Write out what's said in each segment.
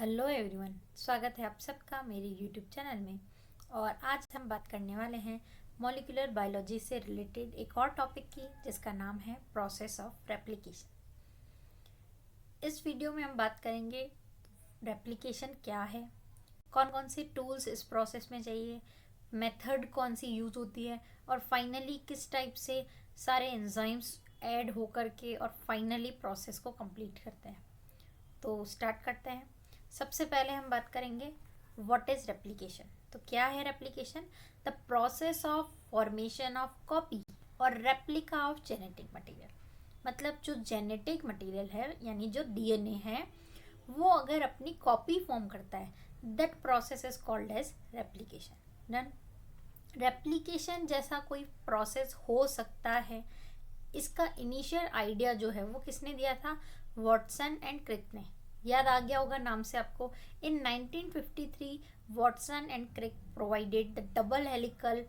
Hello everyone, स्वागत है आप सबका मेरे यूट्यूब चैनल में। और आज हम बात करने वाले हैं मॉलिक्यूलर बायोलॉजी से रिलेटेड एक और टॉपिक की, जिसका नाम है प्रोसेस ऑफ रेप्लिकेशन। इस वीडियो में हम बात करेंगे रेप्लिकेशन क्या है, कौन कौन सी टूल्स इस प्रोसेस में चाहिए, मेथड कौन सी यूज़ होती है, और फाइनली किस टाइप से सारे एंजाइम्स ऐड होकर के और फाइनली प्रोसेस को कंप्लीट करते हैं। तो स्टार्ट करते हैं। सबसे पहले हम बात करेंगे व्हाट इज रेप्लिकेशन। तो क्या है replication? The process of formation of copy और रेप्लिका ऑफ जेनेटिक मटेरियल। मतलब जो जेनेटिक मटेरियल है यानी जो डीएनए है, वो अगर अपनी कॉपी फॉर्म करता है, that process is called as replication. Done. Replication जैसा कोई प्रोसेस हो सकता है, इसका इनिशियल आइडिया जो है वो किसने दिया था? वॉटसन एंड क्रिक ने। याद आ गया होगा नाम से आपको। In 1953 Watson and Crick provided the double helical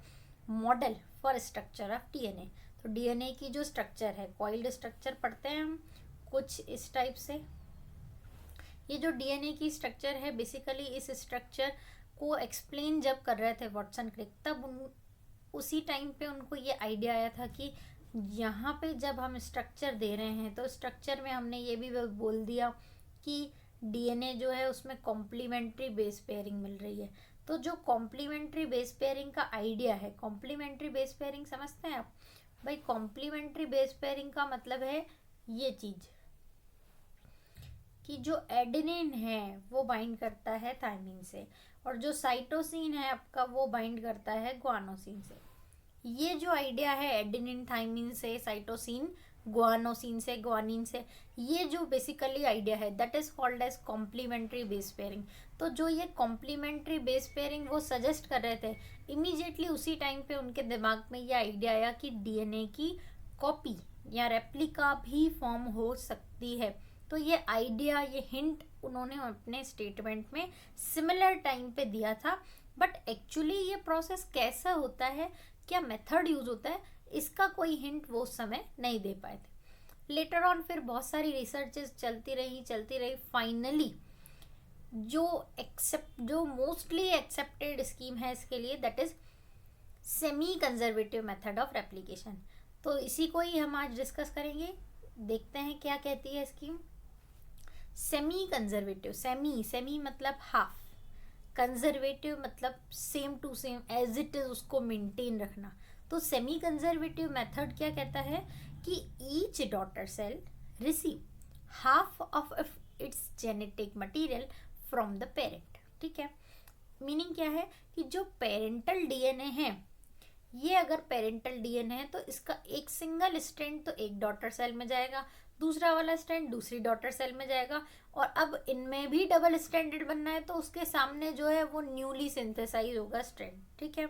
model for structure of DNA. तो डीएनए की जो स्ट्रक्चर है, कॉइल्ड स्ट्रक्चर पढ़ते हैं हम कुछ इस टाइप से। ये जो डीएनए की स्ट्रक्चर है, बेसिकली इस स्ट्रक्चर को एक्सप्लेन जब कर रहे थे वॉटसन क्रिक, तब उसी टाइम पे उनको ये आइडिया आया था कि यहाँ पे जब हम स्ट्रक्चर दे रहे हैं तो स्ट्रक्चर में हमने ये भी बोल दिया कि डीएनए जो है उसमें कॉम्प्लीमेंट्री बेस पेयरिंग मिल रही है। तो जो कॉम्प्लीमेंट्री बेस पेयरिंग का आइडिया है, कॉम्प्लीमेंट्री बेस पेयरिंग समझते हैं आप? भाई कॉम्प्लीमेंट्री बेस पेयरिंग का मतलब है ये चीज कि जो एडेनिन है वो बाइंड करता है थायमिन से, और जो साइटोसिन है आपका वो बाइंड करता है ग्वानोसिन से। ये जो आइडिया है एडेनिन थायमिन से, साइटोसिन ग्वानोसिन से, ग्वानिन से, ये जो बेसिकली आइडिया है that is called as complementary base pairing. तो जो ये कॉम्प्लीमेंट्री बेस पेयरिंग वो सजेस्ट कर रहे थे, इमीडिएटली उसी टाइम पे उनके दिमाग में ये आइडिया आया कि डीएनए की कॉपी या रेप्लिका भी फॉर्म हो सकती है। तो ये आइडिया, ये हिंट उन्होंने अपने स्टेटमेंट में सिमिलर टाइम पे दिया था। बट एक्चुअली ये प्रोसेस कैसा होता है, क्या मेथड यूज होता है, इसका कोई हिंट वो उस समय नहीं दे पाए थे। लेटर ऑन फिर बहुत सारी रिसर्चेस चलती रही। फाइनली जो मोस्टली एक्सेप्टेड स्कीम है इसके लिए, that is semi conservative method of replication. तो इसी को ही हम आज डिस्कस करेंगे। देखते हैं क्या कहती है स्कीम। सेमी कंजर्वेटिव, सेमी मतलब हाफ, कंजर्वेटिव मतलब same to same as it is उसको मेंटेन रखना। तो सेमी कंजर्वेटिव मेथड क्या कहता है कि each daughter cell receive half of its genetic material from the parent. ठीक है, मीनिंग क्या है कि जो पेरेंटल डीएनए है, ये अगर पेरेंटल डीएनए है तो इसका एक सिंगल स्ट्रैंड तो एक डॉटर सेल में जाएगा, दूसरा वाला स्ट्रैंड दूसरी डॉटर सेल में जाएगा, और अब इनमें भी डबल स्ट्रैंडेड बनना है तो उसके सामने जो है वो न्यूली सिंथेसाइज होगा स्ट्रैंड। ठीक है,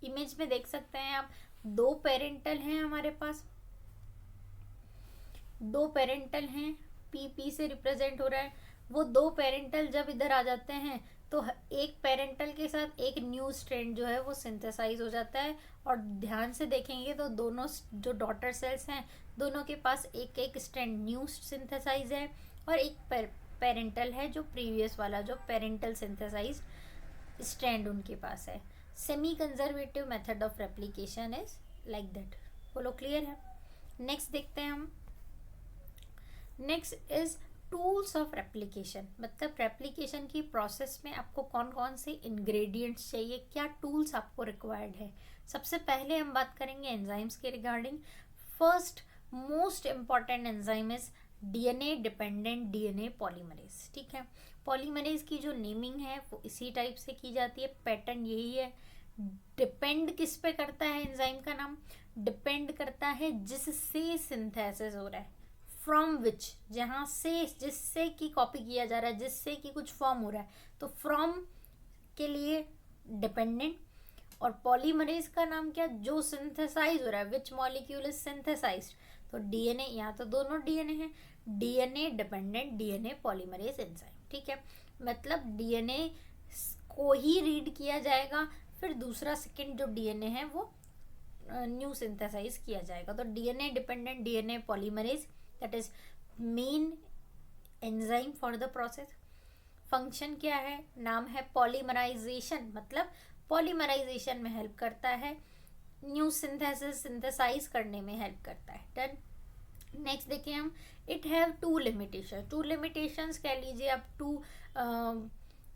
इमेज में देख सकते हैं आप, दो पेरेंटल हैं हमारे पास, दो पेरेंटल हैं, पी से रिप्रेजेंट हो रहा है। वो दो पेरेंटल जब इधर आ जाते हैं तो एक पेरेंटल के साथ एक न्यू स्ट्रैंड जो है वो सिंथेसाइज हो जाता है। और ध्यान से देखेंगे तो दोनों जो डॉटर सेल्स हैं, दोनों के पास एक एक स्ट्रैंड न्यू सिंथेसाइज है, और एक पेरेंटल है जो प्रीवियस वाला जो पेरेंटल सिंथेसाइज स्ट्रैंड उनके पास है। Semi conservative method of replication is like that. बोलो क्लियर है? नेक्स्ट देखते हैं हम। Next is tools of replication. मतलब रेप्लिकेशन की प्रोसेस में आपको कौन कौन से इंग्रेडिएंट्स चाहिए, क्या टूल्स आपको रिक्वायर्ड है। सबसे पहले हम बात करेंगे एंजाइम्स के regarding. First most important enzyme is DNA dependent DNA polymerase. ठीक है, पॉलीमरेज की जो नेमिंग है वो इसी टाइप से की जाती है, पैटर्न यही है। डिपेंड किस पे करता है एंजाइम का नाम? डिपेंड करता है जिससे सिंथेसिस हो रहा है, फ्रॉम विच, जहाँ से जिससे की कॉपी किया जा रहा है, जिससे कि कुछ फॉर्म हो रहा है, तो फ्रॉम के लिए डिपेंडेंट। और पॉलीमरेज का नाम क्या? जो सिंथेसाइज हो रहा है, विच मॉलिक्यूल इज सिंथेसाइज्ड। तो डीएनए, यहाँ तो दोनों डीएनए हैं, DNA dependent DNA polymerase enzyme. ठीक है, मतलब डीएनए को ही रीड किया जाएगा, फिर दूसरा सेकेंड जो डीएनए है वो न्यू सिंथेसाइज किया जाएगा। तो DNA dependent DNA polymerase, that is main enzyme for the process. Function क्या है, नाम है पॉलीमराइजेशन, मतलब पॉलीमराइजेशन में हेल्प करता है, न्यू सिंथेसिस सिंथेसाइज करने में हेल्प करता है। डन। नेक्स्ट देखिए हम, it have two limitation, two limitations कह लीजिए आप, टू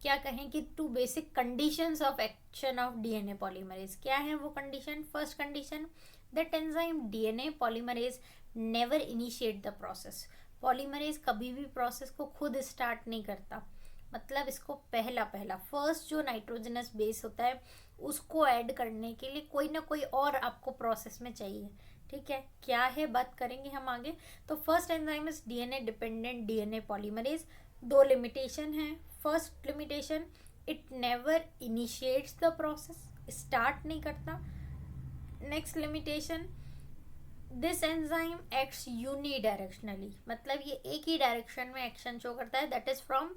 क्या कहें कि two basic conditions of action of DNA polymerase. क्या है वो condition? First condition, that enzyme DNA polymerase never initiate the process. Polymerase कभी भी प्रोसेस को खुद स्टार्ट नहीं करता, मतलब इसको पहला फर्स्ट जो नाइट्रोजनस बेस होता है उसको ऐड करने के लिए कोई ना कोई और आपको प्रोसेस में चाहिए। ठीक है, क्या है बात करेंगे हम आगे। तो first enzyme is DNA dependent DNA polymerase. दो लिमिटेशन है। First limitation, it never initiates the process, start नहीं करता। Next limitation, this enzyme acts unidirectionally, मतलब ये एक ही डायरेक्शन में एक्शन शो करता है, that is from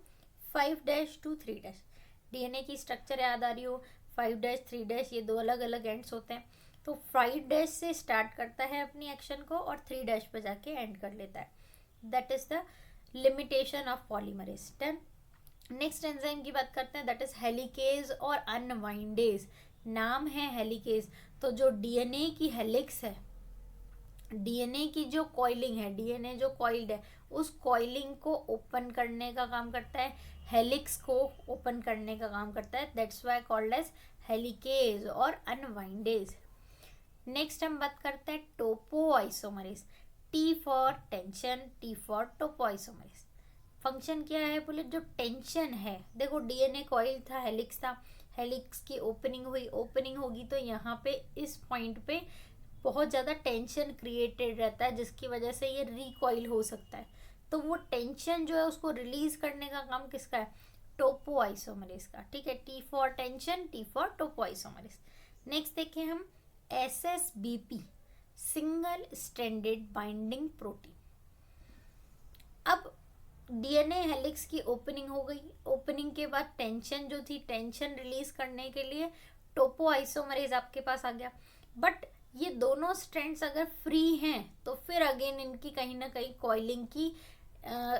5' to 3'। DNA की स्ट्रक्चर याद आ रही हो, 5' 3' ये दो अलग अलग एंड्स होते हैं। तो 5' से स्टार्ट करता है अपनी एक्शन को और 3' पे जाके एंड कर लेता है। That is the limitation of polymerase. Done. Next enzyme की बात करते हैं, दैट इज हेलिकेज और अनवाइंडेज। नाम है हेलिकेज, तो जो डीएनए की हेलिक्स है, डीएनए की जो कॉइलिंग है, डीएनए जो कॉइल्ड है, उस कॉइलिंग को ओपन करने का काम करता है, हेलिक्स को ओपन करने का काम करता है। That's why called as helicase और अनवाइंडेज। नेक्स्ट हम बात करते हैं topoisomerase. T for tension, T for topoisomerase. Function क्या है बोले, जो टेंशन है, देखो डीएनए कॉइल था, हेलिक्स था, हेलिक्स की ओपनिंग हुई, ओपनिंग होगी तो यहाँ पे इस पॉइंट पे बहुत ज़्यादा टेंशन क्रिएटेड रहता है, जिसकी वजह से ये रिकॉइल हो सकता है। तो वो टेंशन जो है उसको रिलीज करने का काम किसका है? टोपोआइसोमरेज का। ठीक है, T for tension, T for topoisomerase. Next देखें हम SSBP, single stranded binding protein. अब डीएनए हेलिक्स की ओपनिंग हो गई, ओपनिंग के बाद टेंशन जो थी, टेंशन रिलीज करने के लिए टोपोआइसोमरेज आपके पास आ गया। बट ये दोनों स्ट्रैंड्स अगर फ्री हैं तो फिर अगेन इनकी कहीं ना कहीं कॉइलिंग की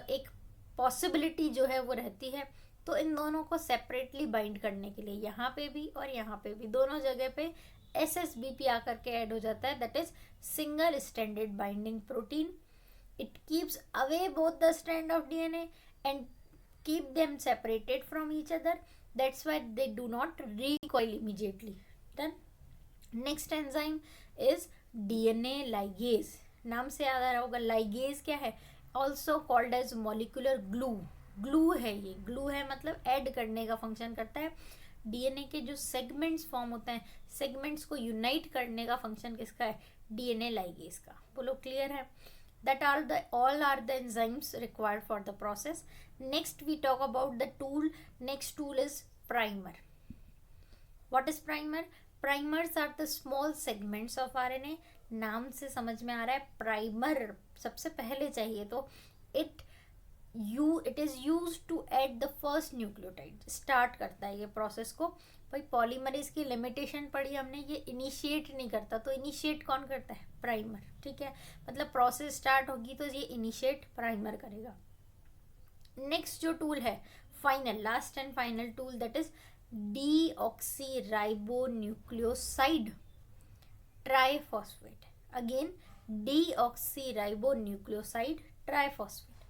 एक पॉसिबिलिटी जो है वो रहती है। तो इन दोनों को सेपरेटली बाइंड करने के लिए यहाँ पे भी और यहाँ पे भी दोनों जगह पे SSBP आकर के ऐड हो जाता है, that is single stranded binding protein. It keeps away both the strand of DNA and keep them separated from each other. That's why they do not recoil immediately. Done. Next enzyme is DNA ligase. नाम से याद आ रहा होगा, ligase क्या है? Also called as molecular glue. glue है ये, glue है मतलब ऐड करने का फंक्शन करता है। डीएनए के जो सेगमेंट्स फॉर्म होते हैं, सेगमेंट्स को यूनाइट करने का फंक्शन किसका है? डीएनए लाइगेज का। बोलो क्लियर है? That all are the enzymes required for the process. Next we talk about the tool. Next tool is primer. What is primer? Primers are the small segments of RNA. नाम से समझ में आ रहा है, primer सबसे पहले चाहिए। तो it is used to add the first nucleotide. Start करता है ये प्रोसेस को। भाई पॉलीमरेज की लिमिटेशन पढ़ी हमने, ये इनिशिएट नहीं करता, तो इनिशिएट कौन करता है? प्राइमर। ठीक है, मतलब प्रोसेस स्टार्ट होगी तो ये इनिशिएट प्राइमर करेगा। नेक्स्ट जो टूल है, final, last and final tool, that is deoxyribonucleoside triphosphate. Again deoxyribonucleoside triphosphate.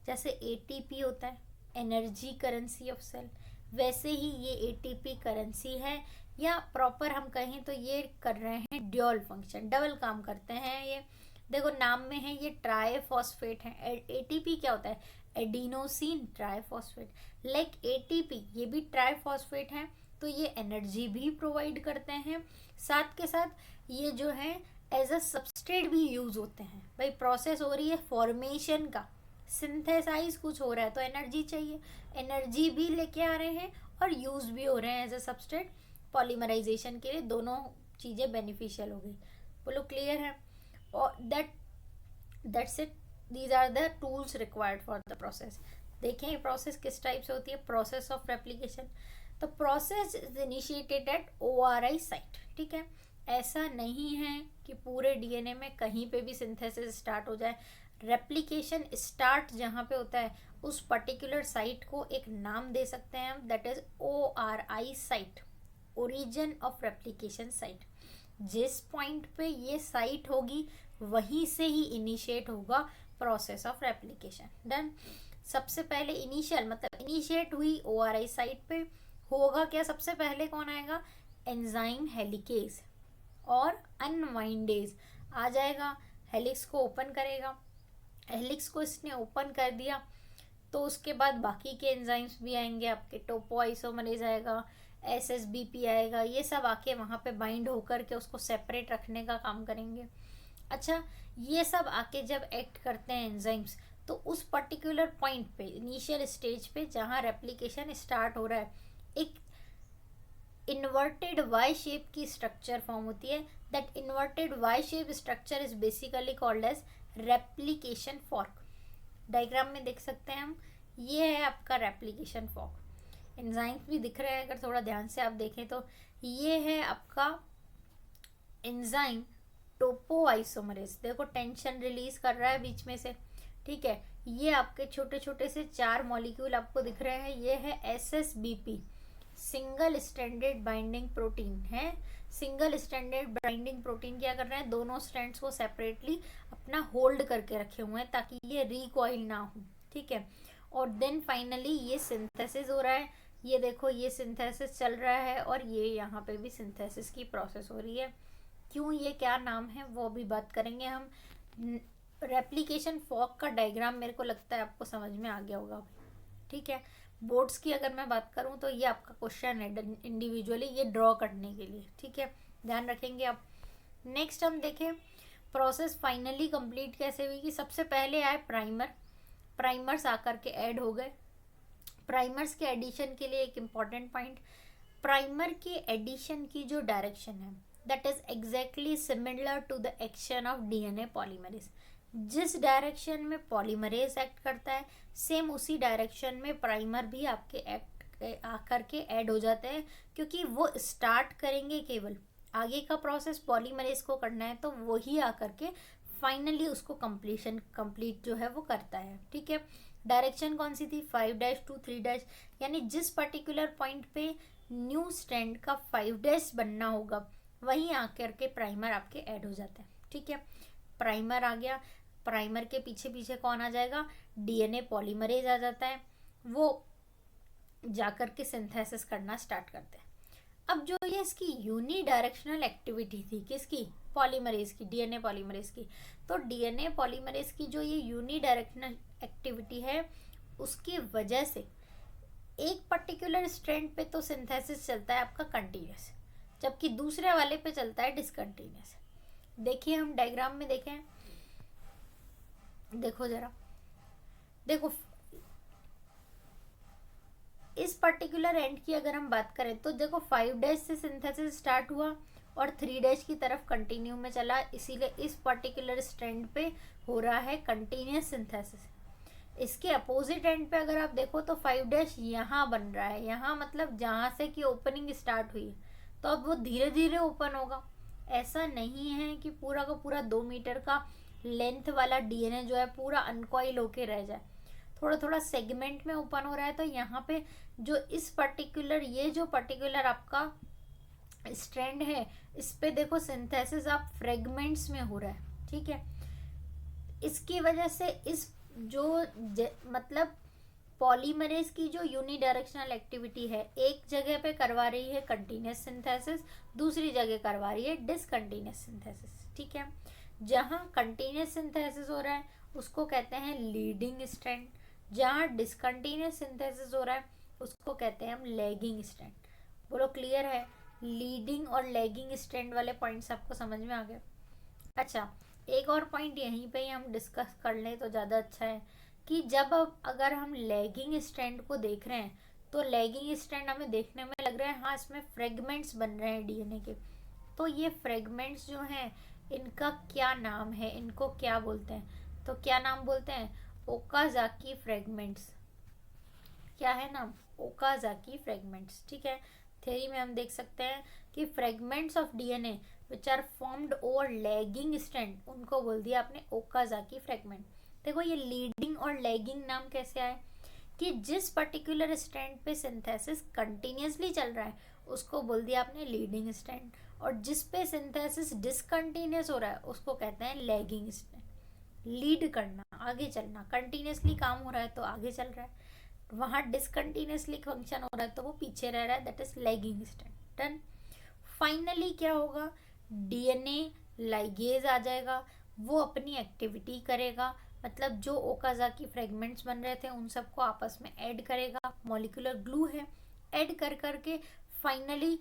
जैसे ATP होता है, एनर्जी करेंसी ऑफ सेल, वैसे ही ये ATP करेंसी है, या प्रॉपर हम कहें तो ये कर रहे हैं ड्यूल फंक्शन, डबल काम करते हैं ये। देखो नाम में है ये ट्राइफॉस्फेट है। ATP क्या होता है? Adenosine triphosphate. लाइक ATP ये भी ट्राइफॉस्फेट है, तो ये एनर्जी भी प्रोवाइड करते हैं, साथ के साथ ये जो है एज अ सबस्ट्रेट भी यूज होते हैं। भाई प्रोसेस हो रही है फॉर्मेशन का, सिंथेसाइज कुछ हो रहा है तो एनर्जी चाहिए, एनर्जी भी लेके आ रहे हैं और यूज भी हो रहे हैं एज अ सबस्ट्रेट पॉलीमराइजेशन के लिए। दोनों चीज़ें बेनिफिशियल हो गई। बोलो क्लियर है? और that's it, these are the tools required for the process. देखें ये प्रोसेस किस टाइप से होती है, प्रोसेस ऑफ रेप्लिकेशन। तो process is initiated at ORI site. ठीक है, ऐसा नहीं है कि पूरे DNA में कहीं पे भी सिंथेसिस स्टार्ट हो जाए। रेप्लिकेशन स्टार्ट जहाँ पे होता है उस पर्टिकुलर साइट को एक नाम दे सकते हैं हम, that is ORI site, origin of replication site. जिस पॉइंट पे ये साइट होगी वहीं से ही इनिशिएट होगा प्रोसेस ऑफ रेप्लिकेशन। डन। सबसे पहले इनिशियल मतलब इनिशिएट हुई ORI साइट पे, होगा क्या सबसे पहले, कौन आएगा, एंजाइम हेलिकेज और अनवाइंडेज आ जाएगा, हेलिक्स को ओपन करेगा। हेलिक्स को इसने ओपन कर दिया तो उसके बाद बाकी के एंजाइम्स भी आएंगे आपके, टोपोआइसोमरेज आएगा, SSBP आएगा, ये सब आके वहाँ पे बाइंड होकर के उसको सेपरेट रखने का काम करेंगे। अच्छा, ये सब आके जब एक्ट करते हैं एंजाइम्स, तो उस पर्टिकुलर पॉइंट पे इनिशियल स्टेज पे जहाँ रेप्लिकेशन स्टार्ट हो रहा है, एक इन्वर्टेड वाई शेप की स्ट्रक्चर फॉर्म होती है। That inverted Y shape structure is basically called as replication fork. Diagram में देख सकते हैं हम, ये है आपका रेप्लिकेशन फॉर्क। एंजाइम्स भी दिख रहे हैं अगर थोड़ा ध्यान से आप देखें तो, ये है आपका एंजाइम टोपोआइसोमरेज, देखो टेंशन रिलीज कर रहा है बीच में से, ठीक है। ये आपके छोटे छोटे से 4 मॉलिक्यूल आपको दिख रहे हैं, ये है SSBP, single stranded binding protein है। सिंगल स्ट्रैंडेड बाइंडिंग प्रोटीन क्या कर रहे हैं, दोनों स्ट्रैंड्स को सेपरेटली अपना होल्ड करके रखे हुए हैं ताकि ये रिकॉइल ना हो, ठीक है। और देन फाइनली ये सिंथेसिस हो रहा है, ये देखो ये सिंथेसिस चल रहा है और ये यहाँ पे भी सिंथेसिस की प्रोसेस हो रही है। क्यों, ये क्या नाम है वो भी बात करेंगे हम। रेप्लिकेशन फॉर्क का डायग्राम मेरे को लगता है आपको समझ में आ गया होगा, ठीक है। बोर्ड्स की अगर मैं बात करूं तो ये आपका क्वेश्चन है इंडिविजुअली ये ड्रॉ करने के लिए, ठीक है, ध्यान रखेंगे आप। नेक्स्ट हम देखें प्रोसेस फाइनली कंप्लीट कैसे हुई, कि सबसे पहले आए प्राइमर्स आकर के ऐड हो गए। प्राइमर्स के एडिशन के लिए एक इम्पॉर्टेंट पॉइंट, प्राइमर के एडिशन की जो डायरेक्शन है that is exactly similar to the action of DNA polymerase. जिस डायरेक्शन में पॉलीमरेज एक्ट करता है सेम उसी डायरेक्शन में प्राइमर भी आपके एक्ट आकर के ऐड हो जाते हैं, क्योंकि वो स्टार्ट करेंगे केवल आगे का प्रोसेस पॉलीमरेज को करना है, तो वही आकर के फाइनली उसको कंप्लीट जो है वो करता है, ठीक है। डायरेक्शन कौन सी थी, 5' to 3', यानी जिस पर्टिकुलर पॉइंट पे न्यू स्ट्रैंड का 5' बनना होगा वहीं आकर के प्राइमर आपके ऐड हो जाता है, ठीक है। प्राइमर आ गया, प्राइमर के पीछे पीछे कौन आ जाएगा, DNA पॉलीमरेज आ जाता है, वो जाकर के सिंथेसिस करना स्टार्ट करते हैं। अब जो ये इसकी यूनिडायरेक्शनल एक्टिविटी थी किसकी, पॉलीमरेज की, DNA पॉलीमरेज की, तो DNA पॉलीमरेज की जो ये यूनिडायरेक्शनल एक्टिविटी है उसकी वजह से एक पर्टिकुलर स्ट्रैंड पे तो सिंथेसिस चलता है आपका कंटिन्यूस, जबकि दूसरे वाले पे चलता है डिसकंटिन्यूस। देखिए हम डायग्राम में देखें, देखो जरा, देखो इस पर्टिकुलर एंड की अगर हम बात करें तो देखो 5' से सिंथेसिस स्टार्ट हुआ और 3' की तरफ कंटिन्यू में चला, इसीलिए इस पर्टिकुलर स्ट्रैंड पे हो रहा है कंटिन्यूस सिंथेसिस। इसके अपोजिट एंड पे अगर आप देखो तो 5' यहाँ बन रहा है, यहाँ मतलब जहाँ से कि ओपनिंग स्टार्ट हुई है, तो अब वो धीरे धीरे ओपन होगा। ऐसा नहीं है कि पूरा का पूरा 2 मीटर का लेंथ वाला DNA जो है पूरा अनकॉइल होके रह जाए, थोड़ा थोड़ा सेगमेंट में ओपन हो रहा है। तो यहाँ पे जो इस पर्टिकुलर ये जो पर्टिकुलर आपका स्ट्रैंड है इस पे देखो सिंथेसिस आप फ्रेगमेंट्स में हो रहा है, ठीक है। इसकी वजह से इस जो मतलब पॉलीमरेज की जो यूनिडायरेक्शनल एक्टिविटी है एक जगह पे करवा रही है कंटिन्यूस सिंथेसिस, दूसरी जगह करवा रही है डिसकंटिन्यूस सिंथेसिस, ठीक है। जहाँ कंटिन्यूस सिंथेसिस हो रहा है उसको कहते हैं लीडिंग स्ट्रैंड, जहाँ डिसकंटिन्यूस सिंथेसिस हो रहा है उसको कहते हैं हम लैगिंग स्ट्रैंड। बोलो क्लियर है, लीडिंग और लैगिंग स्ट्रैंड वाले पॉइंट्स आपको समझ में आ गए। अच्छा, एक और पॉइंट यहीं पे ही हम डिस्कस कर लें तो ज़्यादा अच्छा है कि जब अब अगर हम लैगिंग स्ट्रैंड को देख रहे हैं तो लैगिंग स्ट्रैंड हमें देखने में लग रहा है हाँ इसमें फ्रेगमेंट्स बन रहे हैं DNA के, तो ये फ्रेगमेंट्स जो हैं इनका क्या नाम है, इनको क्या बोलते हैं, तो क्या नाम बोलते हैं, ओकाजाकी फ्रेगमेंट्स। क्या है नाम, ओकाजाकी फ्रेगमेंट्स, ठीक है। थ्योरी में हम देख सकते हैं कि fragments of DNA which are formed over lagging strand, उनको बोल दिया आपने ओकाजाकी फ्रेगमेंट। देखो ये लीडिंग और लैगिंग नाम कैसे आए कि जिस पर्टिकुलर स्टैंड पे सिंथेसिस कंटिन्यूसली चल रहा है उसको बोल दिया आपने लीडिंग स्टैंड, और जिस पे सिंथेसिस डिसकंटिन्यूस हो रहा है उसको कहते हैं लैगिंग स्टैंड। लीड करना, आगे चलना, कंटिन्यूसली काम हो रहा है तो आगे चल रहा है, वहाँ डिसकंटिन्यूसली फंक्शन हो रहा है तो वो पीछे रह रहा है, that is lagging stand. Done. Finally क्या होगा, डीएनए लाइगेज आ जाएगा, वो अपनी एक्टिविटी करेगा, मतलब जो ओकाजाकी फ्रेगमेंट्स बन रहे थे उन सबको आपस में ऐड करेगा, मॉलिक्यूलर ग्लू है, ऐड कर करके फाइनली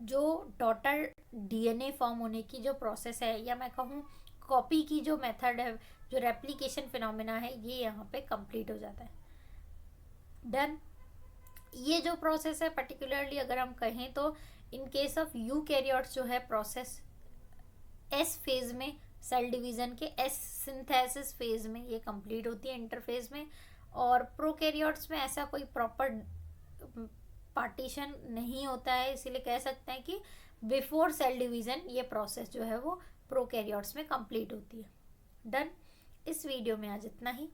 जो डॉटर डीएनए फॉर्म होने की जो प्रोसेस है, या मैं कहूँ कॉपी की जो मेथड है, जो रेप्लिकेशन फिनोमेना है, ये यहाँ पे कंप्लीट हो जाता है। डन। ये जो प्रोसेस है पर्टिकुलरली अगर हम कहें तो इन केस ऑफ यूकैरियोट्स जो है प्रोसेस एस फेज में, सेल डिवीजन के एस सिंथेसिस फेज में ये कंप्लीट होती है, इंटरफेज में। और प्रोकैरियोट्स में ऐसा कोई प्रॉपर पार्टीशन नहीं होता है, इसीलिए कह सकते हैं कि बिफोर सेल डिवीजन ये प्रोसेस जो है वो प्रोकैरियोट्स में कंप्लीट होती है। डन। इस वीडियो में आज इतना ही।